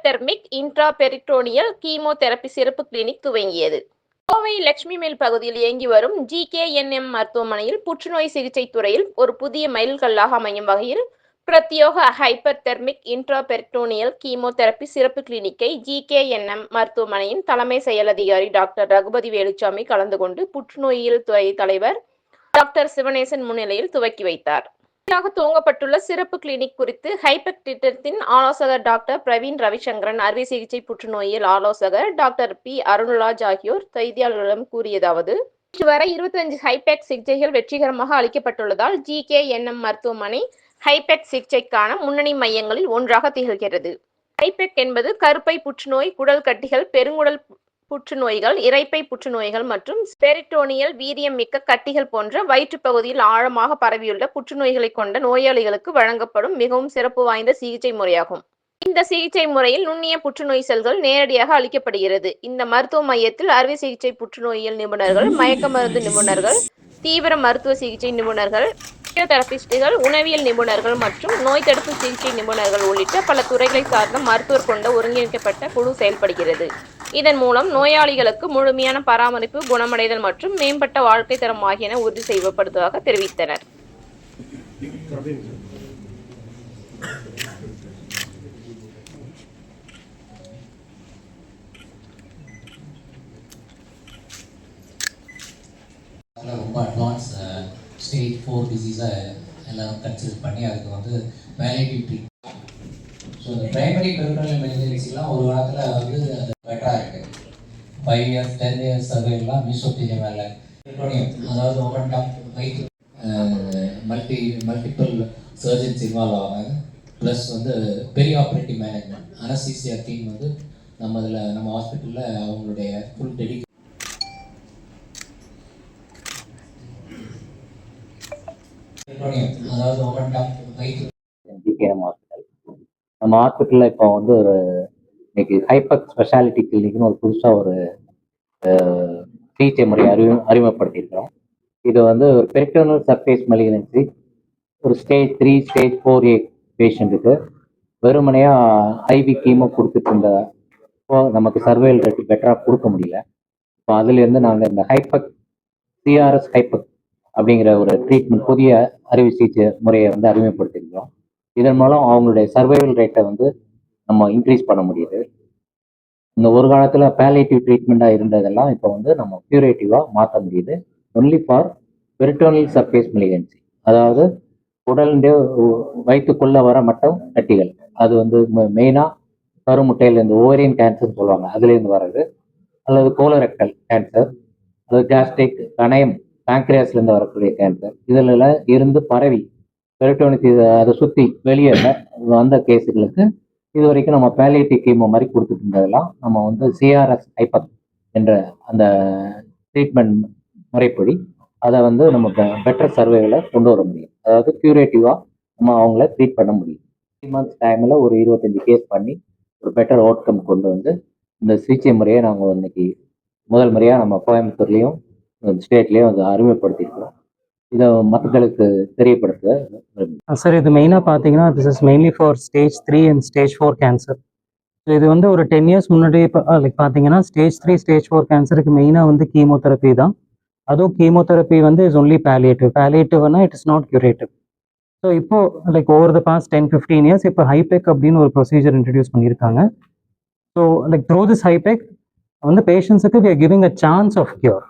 ஹைப்பர்தெர்மிக் intraperitoneal chemotherapy சிறப்பு clinic துவங்கியது. Kovai Lakshmi mill பகுதியில் இயங்கி வரும் ஜிகேஎன்எம் மருத்துவமனையில் புற்றுநோய் சிகிச்சை துறையில் ஒரு புதிய மைல்கல்லாக அமையும் வகையில் பிரத்யோக ஹைப்பர்தெர்மிக் இன்ட்ராபெரிட்டோனியல் கீமோதெரபி சிறப்பு கிளினிக்கை ஜிகேஎன்எம் மருத்துவமனையின் தலைமை செயல் அதிகாரி டாக்டர் ரகுபதி வேலுச்சாமி கலந்து கொண்டு புற்றுநோயியல் துறை தலைவர் டாக்டர் சிவனேசன் முன்னிலையில் துவக்கி வைத்தார். துவங்கப்பட்டுள்ள சிறப்பு கிளினிக் குறித்து ஹைபெக் திட்டத்தின் ஆலோசகர் டாக்டர் பிரவீன் ரவிசங்கரன், அறுவை சிகிச்சை புற்றுநோயியல் ஆலோசகர் டாக்டர் பி அருள்ராஜ் ஆகியோர் செய்தியாளர்களிடம் கூறியதாவது: இதுவரை 25 ஹைபெக் சிகிச்சைகள் வெற்றிகரமாக அளிக்கப்பட்டுள்ளதால் ஜிகேஎன்எம் மருத்துவமனை ஹைபெக் சிகிச்சைக்கான முன்னணி மையங்களில் ஒன்றாக திகழ்கிறது. ஹைபெக் என்பது கருப்பை புற்றுநோய், குடல் கட்டிகள், பெருங்குடல் புற்றுநோய்கள், இரைப்பை புற்றுநோய்கள் மற்றும் பெரிட்டோனியல் வீரியம் மிக்க கட்டிகள் போன்ற வயிற்று பகுதியில் ஆழமாக பரவியுள்ள புற்றுநோய்களை கொண்ட நோயாளிகளுக்கு வழங்கப்படும் மிகவும் சிறப்பு வாய்ந்த சிகிச்சை முறையாகும். இந்த சிகிச்சை முறையில் நுண்ணிய புற்றுநோய் செல்கள் நேரடியாக அளிக்கப்படுகிறது. இந்த மருத்துவ மையத்தில் அறுவை சிகிச்சை புற்றுநோயியல் நிபுணர்கள், மயக்க மருந்து நிபுணர்கள், தீவிர மருத்துவ சிகிச்சை நிபுணர்கள், பிசியோதெரபிஸ்டுகள், உணவியல் நிபுணர்கள் மற்றும் நோய் தடுப்பு சிகிச்சை நிபுணர்கள் உள்ளிட்ட பல துறைகளை சார்ந்த மருத்துவர் கொண்ட ஒருங்கிணைக்கப்பட்ட குழு செயல்படுகிறது. இதன் மூலம் நோயாளிகளுக்கு முழுமையான பராமரிப்பு, குணமடைதல் மற்றும் மேம்பட்ட வாழ்க்கை தரம் ஆகியன உறுதி செய்யப்படுவதாக தெரிவித்தனர். ரொம்ப அட்வான்ஸ் ஸ்டேஜ் 4 டிசீஸை எல்லாரும் கன்சிடர் பண்ணி அதுக்கு வந்து வேலிடிவ் ட்ரீட்மெண்ட். ஸோ இந்த ப்ரைமரி பெரிட்டோனியல் மெலினரிஸ்லாம் ஒரு காலத்தில் வந்து அது பெட்டராக இருக்குது. 5 இயர்ஸ் 10 இயர்ஸ் சர்வேலாம் மீசோத்தீலியம் மேலே பெரிட்டோனியம், அதாவது ஒவ்வொன்றாம் வயிற்று மல்டிபிள் சர்ஜன்ஸ் இன்வால்வ் ஆவாங்க. ப்ளஸ் வந்து பெரிய ஆப்ரேட்டிவ் மேனேஜ்மெண்ட் அனஸ்தீசியா டீம் வந்து நம்ம ஹாஸ்பிட்டலில் அவங்களுடைய ஃபுல் டெடிகேஷன். அதாவது ஒவ்வொன்றாம் வயிற்று நம்ம ஹாஸ்பிட்டலில் இப்போ வந்து ஒரு இன்னைக்கு ஹைபெக் ஸ்பெஷாலிட்டி கிளினிக்னு ஒரு புதுசாக ஒரு சிகிச்சை முறையை அறிமுகப்படுத்தியிருக்கிறோம். இது வந்து ஒரு பெரிட்டோனல் சர்ஃபேஸ் மெலிக்னன்சி, ஒரு ஸ்டேஜ் 3 ஸ்டேஜ் 4A பேஷண்ட்டுக்கு வெறுமனையாக ஐவி கீமோ கொடுத்துட்டு இருந்த நமக்கு சர்வைவல் ரேட்டு பெட்டராக கொடுக்க முடியல. இப்போ அதுலேருந்து நாங்கள் இந்த ஹைபெக் சிஆர்எஸ் ஹைபெக் அப்படிங்கிற ஒரு ட்ரீட்மெண்ட் புதிய அறுவை சிகிச்சை முறையை வந்து அறிமுகப்படுத்தியிருக்கிறோம். இதன் மூலம் அவங்களுடைய சர்வைவல் ரேட்டை வந்து நம்ம இன்க்ரீஸ் பண்ண முடியுது. இந்த ஒரு காலத்தில் பேலியேட்டிவ் ட்ரீட்மெண்ட்டாக இருந்ததெல்லாம் இப்போ வந்து நம்ம க்யூரேட்டிவாக மாற்ற முடியுது. ஒன்லி ஃபார் பெரிட்டோனியல் சர்ஃபேஸ் மெலிகன்சி, அதாவது உடலுடைய வயிற்றுக்குள்ளே வர மட்டும் கட்டிகள். அது வந்து மெயினாக கருமுட்டையிலேருந்து ஓவரியன் கேன்சர்னு சொல்லுவாங்க, அதுலேருந்து வர்றது, அல்லது கோலரெக்டல் கேன்சர், அல்லது கேஸ்ட்ரிக் கணையம் பேங்க்ரியாஸ்லேருந்து வரக்கூடிய கேன்சர், இதில் இருந்து பரவி பெரிட்டோனியத்தை அதை சுற்றி வெளியே வந்த கேஸுகளுக்கு இது வரைக்கும் நம்ம பேலியேட்டிவ் கீமோ மாதிரி கொடுத்துட்டு இருந்ததெல்லாம் நம்ம வந்து சிஆர்எஸ் ஹைபெக் என்ற அந்த ட்ரீட்மெண்ட் முறைப்படி அதை வந்து நம்ம பெட்டர் சர்வேகளை கொண்டு வர முடியும். அதாவது க்யூரேட்டிவாக நம்ம அவங்கள ட்ரீட் பண்ண முடியும். 3 மந்த்ஸ் டைமில் ஒரு 25 கேஸ் பண்ணி ஒரு பெட்டர் அவுட்கம் கொண்டு வந்து இந்த சிகிச்சை முறையை நாங்கள் இன்னைக்கு முதல் முறையாக நம்ம கோயம்புத்தூர்லேயும் ஸ்டேட்லேயும் அதை அறிமுகப்படுத்தியிருக்கிறோம். இதை மக்களுக்கு தெரியப்படுத்த சார், இது மெயினாக பார்த்தீங்கன்னா this is mainly for stage 3 and stage 4 cancer. So இது வந்து ஒரு 10 இயர்ஸ் முன்னாடி லைக் பார்த்தீங்கன்னா ஸ்டேஜ் 3 ஸ்டேஜ் 4 கேன்சருக்கு மெயினாக வந்து கீமோதெரப்பி தான். அதுவும் கீமோதெரப்பி வந்து இஸ் ஒன்லி பேலியேட்டிவ்னா it is not curative. So இப்போ like over the past 10-15 years இப்போ ஹைபெக் அப்படின்னு ஒரு ப்ரொசீஜர் இன்ட்ரடியூஸ் பண்ணியிருக்காங்க. ஸோ லைக் த்ரூ திஸ் ஹைபெக் வந்து பேஷண்ட்ஸுக்கு we are giving a chance of cure.